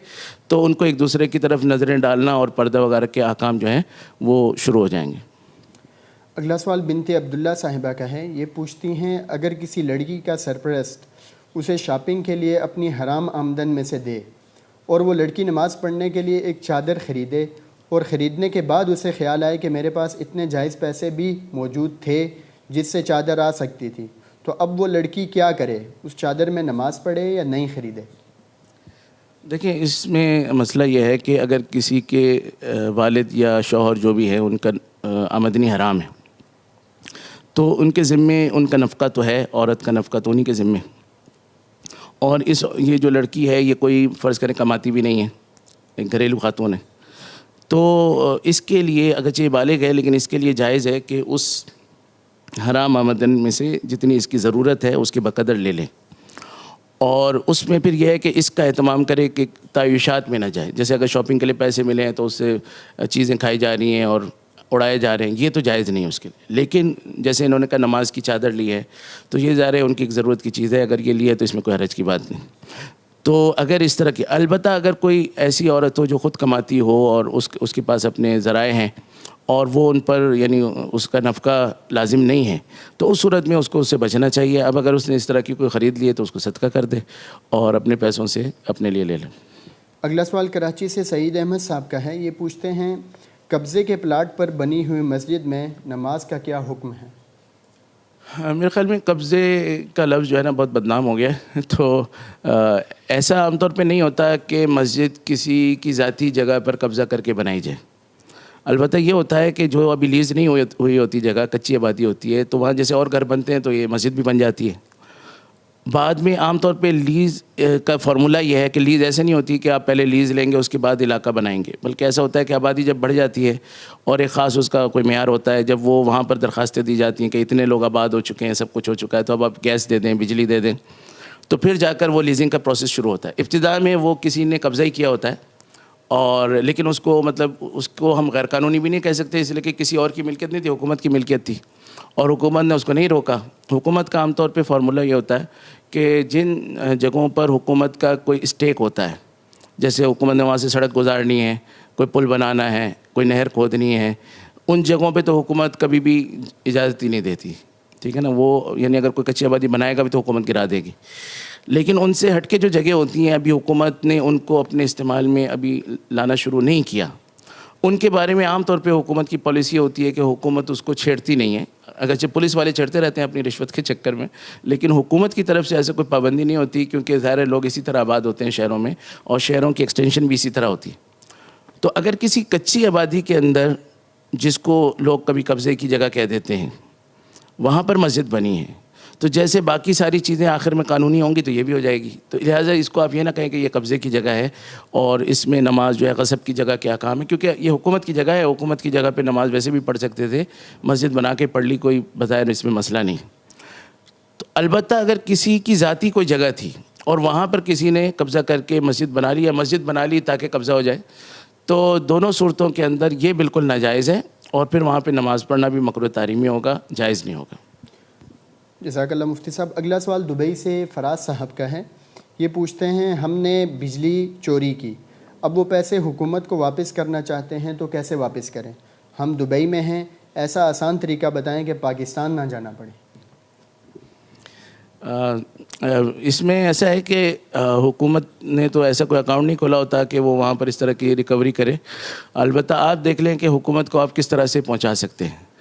تو ان کو ایک دوسرے کی طرف نظریں ڈالنا اور پردہ وغیرہ کے احکام جو ہیں وہ شروع ہو جائیں گے. اگلا سوال بنت عبداللہ صاحبہ کا ہے. یہ پوچھتی ہیں اگر کسی لڑکی کا سرپرست اسے شاپنگ کے لیے اپنی حرام آمدن میں سے دے، اور وہ لڑکی نماز پڑھنے کے لیے ایک چادر خریدے، اور خریدنے کے بعد اسے خیال آئے کہ میرے پاس اتنے جائز پیسے بھی موجود تھے جس سے چادر آ سکتی تھی، تو اب وہ لڑکی کیا کرے؟ اس چادر میں نماز پڑھے یا نہیں خریدے؟ دیکھیں، اس میں مسئلہ یہ ہے کہ اگر کسی کے والد یا شوہر جو بھی ہے ان کا آمدنی حرام ہے تو ان کے ذمے ان کا نفقہ تو ہے، عورت کا نفقہ تو انہی کے ذمے. اور یہ جو لڑکی ہے یہ کوئی فرض کریں کماتی بھی نہیں ہے، ایک گھریلو خاتون ہے، تو اس کے لیے اگرچہ بالغ ہے لیکن اس کے لیے جائز ہے کہ اس حرام آمدن میں سے جتنی اس کی ضرورت ہے اس کے بقدر لے لیں. اور اس میں پھر یہ ہے کہ اس کا اہتمام کرے کہ تعیشات میں نہ جائے. جیسے اگر شاپنگ کے لیے پیسے ملے ہیں تو اس سے چیزیں کھائی جا رہی ہیں اور اڑائے جا رہے ہیں، یہ تو جائز نہیں ہے اس کے لیے. لیکن جیسے انہوں نے کہا نماز کی چادر لی ہے تو یہ ظاہر ہے ان کی ایک ضرورت کی چیز ہے، اگر یہ لی ہے تو اس میں کوئی حرج کی بات نہیں. تو اگر اس طرح کی، البتہ اگر کوئی ایسی عورت ہو جو خود کماتی ہو اور اس کے پاس اپنے ذرائع ہیں اور وہ ان پر یعنی اس کا نفقہ لازم نہیں ہے، تو اس صورت میں اس کو اس سے بچنا چاہیے. اب اگر اس نے اس طرح کی کوئی خرید لی ہے تو اس کو صدقہ کر دے اور اپنے پیسوں سے اپنے لیے لے لیں. اگلا سوال کراچی سے سعید احمد صاحب کا ہے. یہ پوچھتے ہیں قبضے کے پلاٹ پر بنی ہوئی مسجد میں نماز کا کیا حکم ہے؟ میرے خیال میں قبضے کا لفظ جو ہے نا بہت بدنام ہو گیا ہے. تو ایسا عام طور پہ نہیں ہوتا کہ مسجد کسی کی ذاتی جگہ پر قبضہ کر کے بنائی جائے. البتہ یہ ہوتا ہے کہ جو ابھی لیز نہیں ہوئی ہوتی جگہ، کچی آبادی ہوتی ہے، تو وہاں جیسے اور گھر بنتے ہیں تو یہ مسجد بھی بن جاتی ہے. بعد میں عام طور پہ لیز کا فارمولہ یہ ہے کہ لیز ایسے نہیں ہوتی کہ آپ پہلے لیز لیں گے اس کے بعد علاقہ بنائیں گے، بلکہ ایسا ہوتا ہے کہ آبادی جب بڑھ جاتی ہے اور ایک خاص اس کا کوئی معیار ہوتا ہے، جب وہ وہاں پر درخواستیں دی جاتی ہیں کہ اتنے لوگ آباد ہو چکے ہیں، سب کچھ ہو چکا ہے، تو اب آپ گیس دے دیں، بجلی دے دیں، تو پھر جا کر وہ لیزنگ کا پروسیس شروع ہوتا ہے. ابتدا میں وہ کسی نے قبضہ ہی کیا ہوتا ہے، اور لیکن اس کو مطلب اس کو ہم غیر قانونی بھی نہیں کہہ سکتے، اس لیے کہ کسی اور کی ملکیت نہیں تھی، حکومت کی ملکیت تھی اور حکومت نے اس کو نہیں روکا. حکومت کا عام طور پہ فارمولہ یہ ہوتا ہے کہ جن جگہوں پر حکومت کا کوئی اسٹیک ہوتا ہے، جیسے حکومت نے وہاں سے سڑک گزارنی ہے، کوئی پل بنانا ہے، کوئی نہر کھودنی ہے، ان جگہوں پہ تو حکومت کبھی بھی اجازت ہی نہیں دیتی. ٹھیک ہے نا، وہ یعنی اگر کوئی کچی آبادی بنائے گا بھی تو حکومت گرا دے گی. لیکن ان سے ہٹ کے جو جگہ ہوتی ہیں ابھی حکومت نے ان کو اپنے استعمال میں ابھی لانا شروع نہیں کیا، ان کے بارے میں عام طور پہ حکومت کی پالیسی ہوتی ہے کہ حکومت اس کو چھیڑتی نہیں ہے. اگرچہ پولیس والے چھیڑتے رہتے ہیں اپنی رشوت کے چکر میں، لیکن حکومت کی طرف سے ایسے کوئی پابندی نہیں ہوتی، کیونکہ ظاہر لوگ اسی طرح آباد ہوتے ہیں شہروں میں، اور شہروں کی ایکسٹینشن بھی اسی طرح ہوتی ہے. تو اگر کسی کچی آبادی کے اندر، جس کو لوگ کبھی قبضے کی جگہ کہہ دیتے ہیں، وہاں پر مسجد بنی ہے، تو جیسے باقی ساری چیزیں آخر میں قانونی ہوں گی تو یہ بھی ہو جائے گی. تو لہٰذا اس کو آپ یہ نہ کہیں کہ یہ قبضے کی جگہ ہے اور اس میں نماز جو ہے غصب کی جگہ کیا کام ہے، کیونکہ یہ حکومت کی جگہ ہے، حکومت کی جگہ پہ نماز ویسے بھی پڑھ سکتے تھے، مسجد بنا کے پڑھ لی، کوئی بظاہر اس میں مسئلہ نہیں. تو البتہ اگر کسی کی ذاتی کوئی جگہ تھی اور وہاں پر کسی نے قبضہ کر کے مسجد بنا لی یا مسجد بنا لی تاکہ قبضہ ہو جائے، تو دونوں صورتوں کے اندر یہ بالکل ناجائز ہے، اور پھر وہاں پہ نماز پڑھنا بھی مکروہ تحریمی ہوگا، جائز نہیں ہوگا. جزاک اللہ مفتی صاحب. اگلا سوال دبئی سے فراز صاحب کا ہے. یہ پوچھتے ہیں ہم نے بجلی چوری کی، اب وہ پیسے حکومت کو واپس کرنا چاہتے ہیں تو کیسے واپس کریں؟ ہم دبئی میں ہیں، ایسا آسان طریقہ بتائیں کہ پاکستان نہ جانا پڑے. اس میں ایسا ہے کہ حکومت نے تو ایسا کوئی اکاؤنٹ نہیں کھولا ہوتا کہ وہ وہاں پر اس طرح کی ریکوری کرے. البتہ آپ دیکھ لیں کہ حکومت کو آپ کس طرح سے پہنچا سکتے ہیں.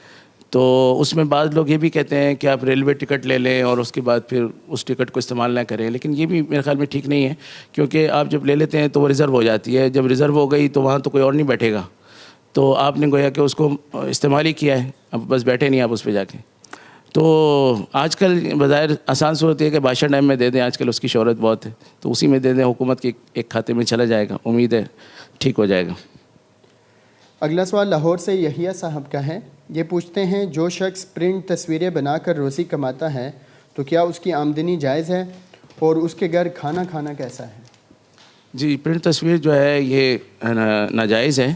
تو اس میں بعض لوگ یہ بھی کہتے ہیں کہ آپ ریلوے ٹکٹ لے لیں اور اس کے بعد پھر اس ٹکٹ کو استعمال نہ کریں، لیکن یہ بھی میرے خیال میں ٹھیک نہیں ہے، کیونکہ آپ جب لے لیتے ہیں تو وہ ریزرو ہو جاتی ہے. جب ریزرو ہو گئی تو وہاں تو کوئی اور نہیں بیٹھے گا، تو آپ نے گویا کہ اس کو استعمال ہی کیا ہے، اب بس بیٹھے نہیں آپ اس پہ جا کے. تو آج کل بظاہر آسان صورت یہ ہے کہ بادشاہ ڈیم میں دے دیں، آج کل اس کی شہرت بہت ہے، تو اسی میں دے دیں، حکومت کے ایک کھاتے میں چلا جائے گا، امید ہے ٹھیک ہو جائے گا. اگلا سوال لاہور سے یحییٰ صاحب کا ہے. یہ پوچھتے ہیں جو شخص پرنٹ تصویریں بنا کر روزی کماتا ہے تو کیا اس کی آمدنی جائز ہے، اور اس کے گھر کھانا کھانا کیسا ہے؟ جی، پرنٹ تصویر جو ہے یہ ناجائز ہے،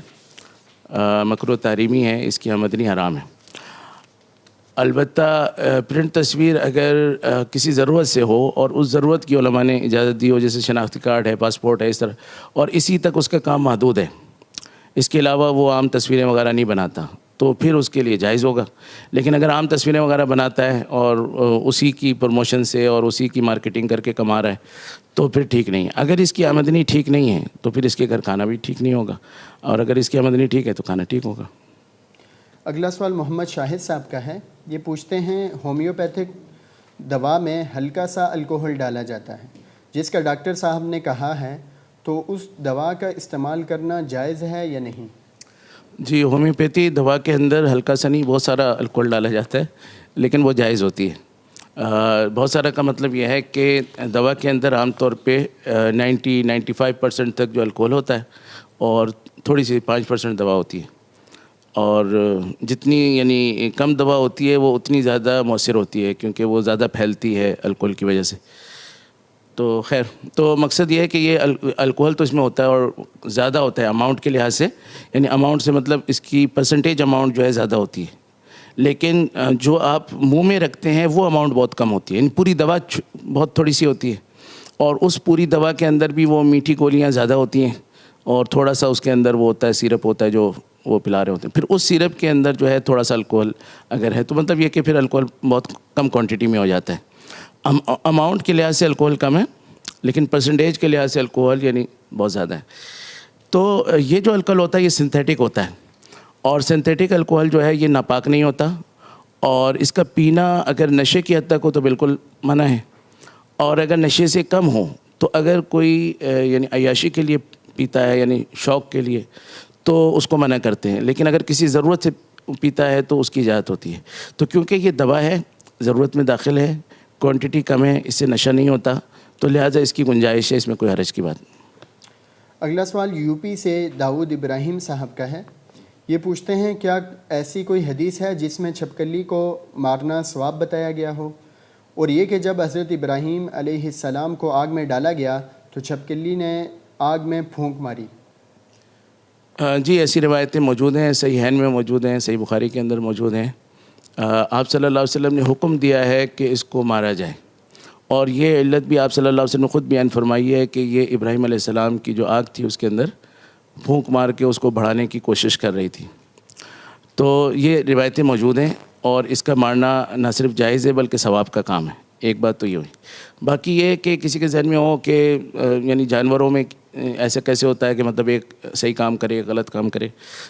مکروہ تحریمی ہے، اس کی آمدنی حرام ہے. البتہ پرنٹ تصویر اگر کسی ضرورت سے ہو اور اس ضرورت کی علماء نے اجازت دی ہو، جیسے شناختی کارڈ ہے، پاسپورٹ ہے، اس طرح، اور اسی تک اس کا کام محدود ہے، اس کے علاوہ وہ عام تصویریں وغیرہ نہیں بناتا، تو پھر اس کے لیے جائز ہوگا. لیکن اگر عام تصویریں وغیرہ بناتا ہے اور اسی کی پروموشن سے اور اسی کی مارکیٹنگ کر کے کما رہا ہے تو پھر ٹھیک نہیں ہے. اگر اس کی آمدنی ٹھیک نہیں ہے تو پھر اس کے گھر کھانا بھی ٹھیک نہیں ہوگا، اور اگر اس کی آمدنی ٹھیک ہے تو کھانا ٹھیک ہوگا. اگلا سوال محمد شاہد صاحب کا ہے. یہ پوچھتے ہیں ہومیوپیتھک دوا میں ہلکا سا الکوہل ڈالا جاتا ہے جس کا ڈاکٹر صاحب نے کہا ہے، تو اس دوا کا استعمال کرنا جائز ہے یا نہیں؟ جی، ہومیوپیتھی دوا کے اندر ہلکا سا نہیں، بہت سارا الکوہل ڈالا جاتا ہے، لیکن وہ جائز ہوتی ہے. بہت سارا کا مطلب یہ ہے کہ دوا کے اندر عام طور پہ 95% تک جو الکوہل ہوتا ہے، اور تھوڑی سی 5% دوا ہوتی ہے، اور جتنی یعنی کم دوا ہوتی ہے وہ اتنی زیادہ مؤثر ہوتی ہے، کیونکہ وہ زیادہ پھیلتی ہے الکوہل کی وجہ سے. تو خیر، تو مقصد یہ ہے کہ یہ الکوہل تو اس میں ہوتا ہے اور زیادہ ہوتا ہے اماؤنٹ کے لحاظ سے، یعنی اماؤنٹ سے مطلب اس کی پرسنٹیج اماؤنٹ جو ہے زیادہ ہوتی ہے، لیکن جو آپ منہ میں رکھتے ہیں وہ اماؤنٹ بہت کم ہوتی ہے. یعنی پوری دوا بہت تھوڑی سی ہوتی ہے، اور اس پوری دوا کے اندر بھی وہ میٹھی گولیاں زیادہ ہوتی ہیں، اور تھوڑا سا اس کے اندر وہ ہوتا ہے، سیرپ ہوتا ہے جو وہ پلا رہے ہوتے ہیں. پھر اس سیرپ کے اندر جو ہے تھوڑا سا الکوہل اگر ہے تو مطلب یہ کہ پھر الکوہل بہت کم کوانٹٹی میں ہو جاتا ہے. اماؤنٹ کے لحاظ سے الکوہل کم ہے لیکن پرسنٹیج کے لحاظ سے الکوہل یعنی بہت زیادہ ہے. تو یہ جو الکوہل ہوتا ہے یہ سنتھیٹک ہوتا ہے اور سنتھیٹک الکوہل جو ہے یہ ناپاک نہیں ہوتا اور اس کا پینا اگر نشے کی حد تک ہو تو بالکل منع ہے اور اگر نشے سے کم ہو تو اگر کوئی یعنی عیاشی کے لیے پیتا ہے یعنی شوق کے لیے تو اس کو منع کرتے ہیں. لیکن اگر کسی ضرورت سے پیتا ہے تو اس کی اجازت ہوتی ہے. تو کیونکہ یہ دوا ہے ضرورت میں داخل ہے کوانٹٹی کم ہے اس سے نشہ نہیں ہوتا تو لہٰذا اس کی گنجائش ہے اس میں کوئی حرج کی بات نہیں. اگلا سوال یو پی سے داؤد ابراہیم صاحب کا ہے. یہ پوچھتے ہیں کیا ایسی کوئی حدیث ہے جس میں چھپکلی کو مارنا ثواب بتایا گیا ہو اور یہ کہ جب حضرت ابراہیم علیہ السلام کو آگ میں ڈالا گیا تو چھپکلی نے آگ میں پھونک ماری. جی ایسی روایتیں موجود ہیں صحیحین میں موجود ہیں صحیح بخاری کے اندر موجود ہیں. آپ صلی اللہ علیہ وسلم نے حکم دیا ہے کہ اس کو مارا جائے اور یہ علت بھی آپ صلی اللہ علیہ وسلم نے خود بیان فرمائی ہے کہ یہ ابراہیم علیہ السلام کی جو آگ تھی اس کے اندر پھونک مار کے اس کو بڑھانے کی کوشش کر رہی تھی. تو یہ روایتیں موجود ہیں اور اس کا مارنا نہ صرف جائز ہے بلکہ ثواب کا کام ہے. ایک بات تو یہ ہوئی. باقی یہ کہ کسی کے ذہن میں ہو کہ یعنی جانوروں میں ایسا کیسے ہوتا ہے کہ مطلب ایک صحیح کام کرے غلط کام کرے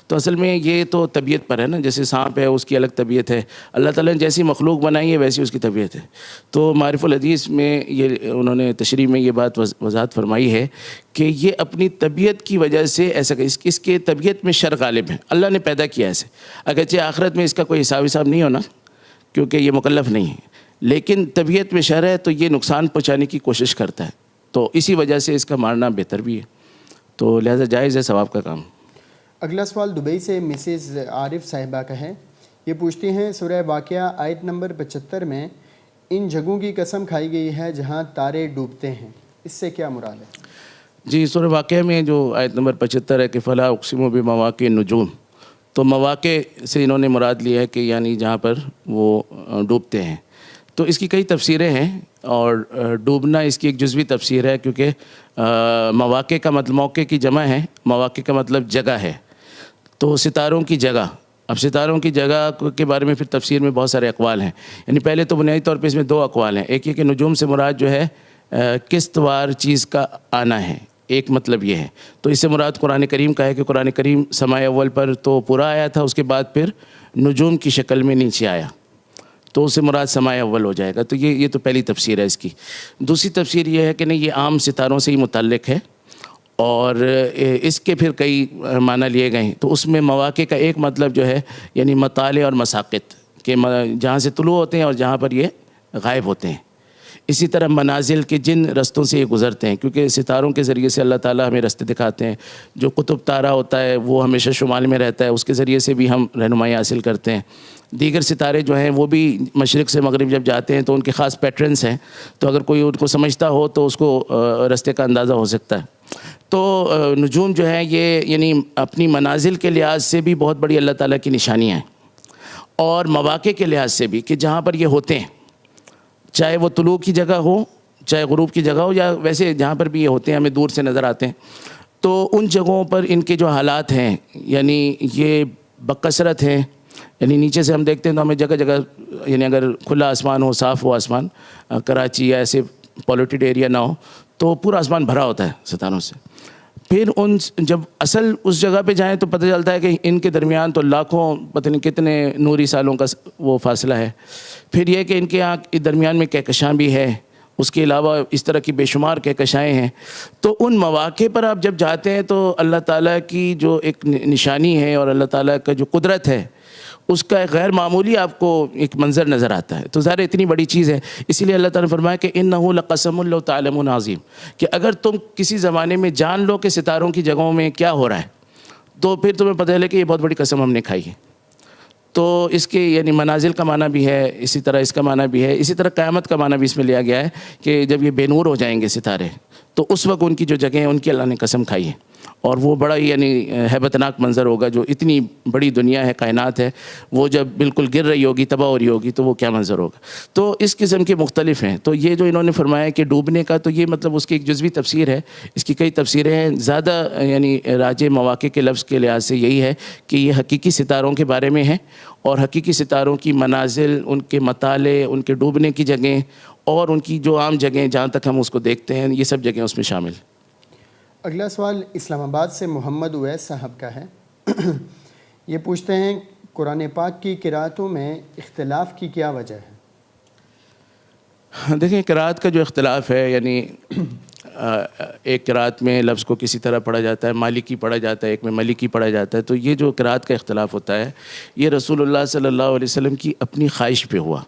تو اصل میں یہ تو طبیعت پر ہے نا. جیسے سانپ ہے اس کی الگ طبیعت ہے اللہ تعالیٰ نے جیسی مخلوق بنائی ہے ویسی اس کی طبیعت ہے. تو معرف الحدیث میں یہ انہوں نے تشریح میں یہ بات وضاحت فرمائی ہے کہ یہ اپنی طبیعت کی وجہ سے ایسا کہ اس کے طبیعت میں شر غالب ہے. اللہ نے پیدا کیا ایسے اگرچہ آخرت میں اس کا کوئی حساب نہیں ہونا کیونکہ یہ مکلف نہیں ہے لیکن طبیعت میں شر ہے تو یہ نقصان پہنچانے کی کوشش کرتا ہے تو اسی وجہ سے اس کا مارنا بہتر بھی ہے تو لہذا جائز ہے ثواب کا کام. اگلا سوال دبئی سے مسز عارف صاحبہ کا ہے. یہ پوچھتی ہیں سورہ واقعہ آیت نمبر 75 میں ان جگہوں کی قسم کھائی گئی ہے جہاں تارے ڈوبتے ہیں اس سے کیا مراد ہے؟ جی سورہ واقعہ میں جو آیت نمبر 75 ہے کہ فلا اقسم بمواقع النجوم تو مواقع سے انہوں نے مراد لیا ہے کہ یعنی جہاں پر وہ ڈوبتے ہیں. تو اس کی کئی تفسیریں ہیں اور ڈوبنا اس کی ایک جزوی تفسیر ہے کیونکہ مواقع کا مطلب موقع کی جمع ہے مواقع کا مطلب جگہ ہے تو ستاروں کی جگہ. اب ستاروں کی جگہ کے بارے میں پھر تفسیر میں بہت سارے اقوال ہیں یعنی پہلے تو بنیادی طور پہ اس میں دو اقوال ہیں. ایک یہ کہ نجوم سے مراد جو ہے قسط وار چیز کا آنا ہے ایک مطلب یہ ہے تو اس سے مراد قرآن کریم کا ہے کہ قرآن کریم سماع اول پر تو پورا آیا تھا اس کے بعد پھر نجوم کی شکل میں نیچے آیا تو اس سے مراد سماع اول ہو جائے گا. تو یہ تو پہلی تفسیر ہے اس کی. دوسری تفسیر یہ ہے کہ نہیں یہ عام ستاروں سے ہی متعلق ہے اور اس کے پھر کئی معنی لیے گئے ہیں. تو اس میں مواقع کا ایک مطلب جو ہے یعنی مطالع اور مساقط کہ جہاں سے طلوع ہوتے ہیں اور جہاں پر یہ غائب ہوتے ہیں. اسی طرح منازل کے جن رستوں سے یہ گزرتے ہیں کیونکہ ستاروں کے ذریعے سے اللہ تعالیٰ ہمیں رستے دکھاتے ہیں. جو قطب تارہ ہوتا ہے وہ ہمیشہ شمال میں رہتا ہے اس کے ذریعے سے بھی ہم رہنمائی حاصل کرتے ہیں. دیگر ستارے جو ہیں وہ بھی مشرق سے مغرب جب جاتے ہیں تو ان کے خاص پیٹرنز ہیں تو اگر کوئی ان کو سمجھتا ہو تو اس کو رستے کا اندازہ ہو سکتا ہے. تو نجوم جو ہیں یہ یعنی اپنی منازل کے لحاظ سے بھی بہت بڑی اللہ تعالیٰ کی نشانیاں ہیں اور مواقع کے لحاظ سے بھی کہ جہاں پر یہ ہوتے ہیں چاہے وہ طلوع کی جگہ ہو چاہے غروب کی جگہ ہو یا ویسے جہاں پر بھی یہ ہوتے ہیں ہمیں دور سے نظر آتے ہیں تو ان جگہوں پر ان کے جو حالات ہیں یعنی یہ بکثرت ہیں. یعنی نیچے سے ہم دیکھتے ہیں تو ہمیں جگہ جگہ یعنی اگر کھلا آسمان ہو صاف ہو آسمان کراچی یا ایسے پولوٹیڈ ایریا نہ ہو تو پورا آسمان بھرا ہوتا ہے ستاروں سے. پھر ان جب اصل اس جگہ پہ جائیں تو پتہ چلتا ہے کہ ان کے درمیان تو لاکھوں پتہ نہیں کتنے نوری سالوں کا وہ فاصلہ ہے. پھر یہ کہ ان کے یہاں درمیان میں کہکشاں بھی ہے اس کے علاوہ اس طرح کی بے شمار کہکشائیں ہیں. تو ان مواقع پر آپ جب جاتے ہیں تو اللہ تعالیٰ کی جو ایک نشانی ہے اور اللہ تعالیٰ کا جو قدرت ہے اس کا ایک غیر معمولی آپ کو ایک منظر نظر آتا ہے. تو ظاہر اتنی بڑی چیز ہے اسی لیے اللہ تعالیٰ نے فرمایا کہ انہ لقسم لو تعلمون عظیم کہ اگر تم کسی زمانے میں جان لو کہ ستاروں کی جگہوں میں کیا ہو رہا ہے تو پھر تمہیں پتہ چلے کہ یہ بہت بڑی قسم ہم نے کھائی ہے. تو اس کے یعنی منازل کا معنی بھی ہے اسی طرح اس کا معنی بھی ہے. اسی طرح قیامت کا معنی بھی اس میں لیا گیا ہے کہ جب یہ بے نور ہو جائیں گے ستارے تو اس وقت ان کی جو جگہ ہیں ان کی اللہ نے قسم کھائی ہے، اور وہ بڑا یعنی ہیبت ناک منظر ہوگا. جو اتنی بڑی دنیا ہے، کائنات ہے، وہ جب بالکل گر رہی ہوگی، تباہ ہو رہی ہوگی، تو وہ کیا منظر ہوگا. تو اس قسم کے مختلف ہیں. تو یہ جو انہوں نے فرمایا کہ ڈوبنے کا، تو یہ مطلب اس کی ایک جزوی تفسیر ہے. اس کی کئی تفسیریں ہیں. زیادہ یعنی راجع مواقع کے لفظ کے لحاظ سے یہی ہے کہ یہ حقیقی ستاروں کے بارے میں ہے، اور حقیقی ستاروں کی منازل، ان کے مطالع، ان کے ڈوبنے کی جگہیں، اور ان کی جو عام جگہیں جہاں تک ہم اس کو دیکھتے ہیں، یہ سب جگہیں اس میں شامل. اگلا سوال اسلام آباد سے محمد اویس صاحب کا ہے. یہ پوچھتے ہیں قرآن پاک کی قرأتوں میں اختلاف کی کیا وجہ ہے؟ دیکھیں، قرأت کا جو اختلاف ہے، یعنی ایک قرأت میں لفظ کو کسی طرح پڑھا جاتا ہے، مالکی پڑھا جاتا ہے، ایک میں ملکی پڑھا جاتا ہے. تو یہ جو قرأت کا اختلاف ہوتا ہے، یہ رسول اللہ صلی اللہ علیہ وسلم کی اپنی خواہش پہ ہوا.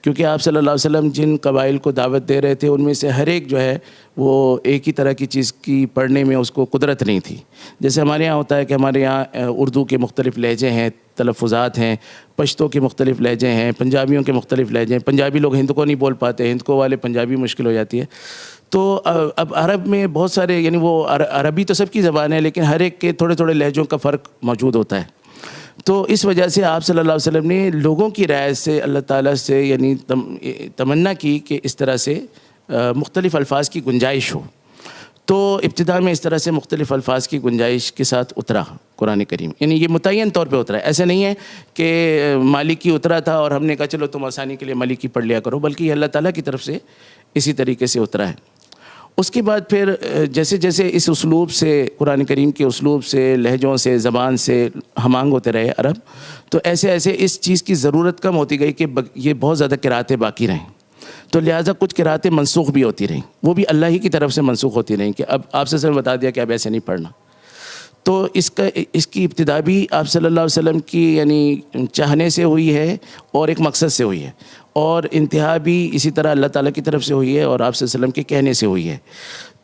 کیونکہ آپ صلی اللہ علیہ وسلم جن قبائل کو دعوت دے رہے تھے، ان میں سے ہر ایک جو ہے وہ ایک ہی طرح کی چیز کی پڑھنے میں اس کو قدرت نہیں تھی. جیسے ہمارے یہاں ہوتا ہے کہ ہمارے یہاں اردو کے مختلف لہجے ہیں، تلفظات ہیں، پشتو کے مختلف لہجے ہیں، پنجابیوں کے مختلف لہجے ہیں. پنجابی لوگ ہند کو نہیں بول پاتے، ہند کو والے پنجابی مشکل ہو جاتی ہے. تو اب عرب میں بہت سارے، یعنی وہ عربی تو سب کی زبان ہے، لیکن ہر ایک کے تھوڑے تھوڑے لہجوں کا فرق موجود ہوتا ہے. تو اس وجہ سے آپ صلی اللہ علیہ وسلم نے لوگوں کی رائے سے اللہ تعالیٰ سے یعنی تمنا کی کہ اس طرح سے مختلف الفاظ کی گنجائش ہو. تو ابتدا میں اس طرح سے مختلف الفاظ کی گنجائش کے ساتھ اترا قرآن کریم. یعنی یہ متعین طور پہ اترا ہے، ایسے نہیں ہے کہ مالکی اترا تھا اور ہم نے کہا چلو تم آسانی کے لیے مالکی پڑھ لیا کرو، بلکہ یہ اللہ تعالیٰ کی طرف سے اسی طریقے سے اترا ہے. اس کے بعد پھر جیسے جیسے اس اسلوب سے، قرآن کریم کے اسلوب سے، لہجوں سے، زبان سے ہم آہنگ ہوتے رہے عرب، تو ایسے ایسے اس چیز کی ضرورت کم ہوتی گئی کہ یہ بہت زیادہ قرأتیں باقی رہیں. تو لہٰذا کچھ قرأتیں منسوخ بھی ہوتی رہیں، وہ بھی اللہ ہی کی طرف سے منسوخ ہوتی رہیں کہ اب آپ سے بتا دیا کہ اب ایسے نہیں پڑھنا. تو اس کی ابتدا بھی آپ صلی اللہ علیہ وسلم کی یعنی چاہنے سے ہوئی ہے اور ایک مقصد سے ہوئی ہے، اور انتہا بھی اسی طرح اللہ تعالیٰ کی طرف سے ہوئی ہے اور آپ صلی اللہ علیہ وسلم کے کہنے سے ہوئی ہے.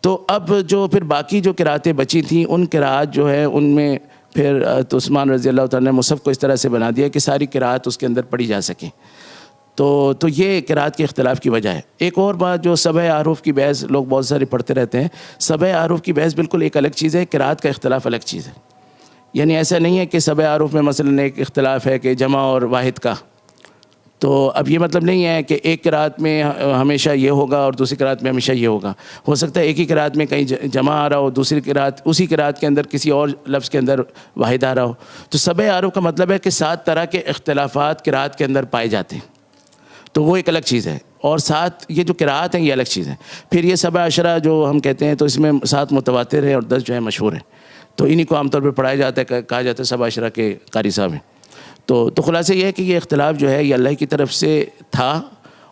تو اب جو پھر باقی جو قرأتیں بچی تھیں، ان قرأت جو ہے ان میں پھر تو عثمان رضی اللہ تعالیٰ نے مصحف کو اس طرح سے بنا دیا کہ ساری قرأت اس کے اندر پڑھی جا سکیں. تو یہ قرأت کے اختلاف کی وجہ ہے. ایک اور بات، جو سبع احرف کی بحث لوگ بہت سارے پڑھتے رہتے ہیں، سبع احرف کی بحث بالکل ایک الگ چیز ہے، قرأت کا اختلاف الگ چیز ہے. یعنی ایسا نہیں ہے کہ سبع احرف میں مثلا ایک اختلاف ہے کہ جمع اور واحد کا. تو اب یہ مطلب نہیں ہے کہ ایک قرأت میں ہمیشہ یہ ہوگا اور دوسری قرأت میں ہمیشہ یہ ہوگا. ہو سکتا ہے ایک ہی قرأت میں کہیں جمع آ رہا ہو، دوسری قرأت اسی قرأت کے اندر کسی اور لفظ کے اندر واحد آ رہا ہو. تو سبع احرف کا مطلب ہے کہ 7 طرح کے اختلافات قرأت کے اندر پائے جاتے ہیں، تو وہ ایک الگ چیز ہے. اور 7 یہ جو قرأت ہیں یہ الگ چیز ہے. پھر یہ 7 عشرہ جو ہم کہتے ہیں، تو اس میں 7 متواتر ہیں اور 10 جو ہے مشہور ہیں. تو انہی کو عام طور پہ پڑھایا جاتا ہے، کہا جاتا ہے 7 عشرہ کے قاری صاحب ہیں. تو خلاصہ یہ ہے کہ یہ اختلاف جو ہے یہ اللہ کی طرف سے تھا،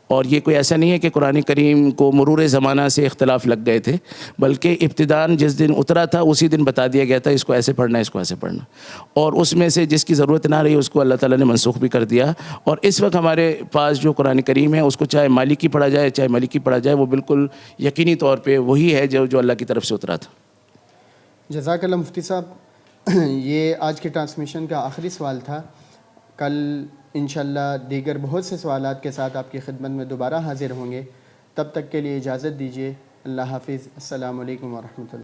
اور یہ کوئی ایسا نہیں ہے کہ قرآن کریم کو مرور زمانہ سے اختلاف لگ گئے تھے، بلکہ ابتداً جس دن اترا تھا اسی دن بتا دیا گیا تھا اس کو ایسے پڑھنا ہے، اس کو ایسے پڑھنا. اور اس میں سے جس کی ضرورت نہ رہی اس کو اللہ تعالیٰ نے منسوخ بھی کر دیا. اور اس وقت ہمارے پاس جو قرآن کریم ہے، اس کو چاہے مالکی پڑھا جائے چاہے ملکی پڑھا جائے، وہ بالکل یقینی طور پہ وہی ہے جو اللہ کی طرف سے اترا تھا. جزاک اللہ مفتی صاحب. یہ آج کے ٹرانسمیشن کا آخری سوال تھا. کل انشاءاللہ دیگر بہت سے سوالات کے ساتھ آپ کی خدمت میں دوبارہ حاضر ہوں گے. تب تک کے لیے اجازت دیجیے. اللہ حافظ. السلام علیکم ورحمۃ اللہ.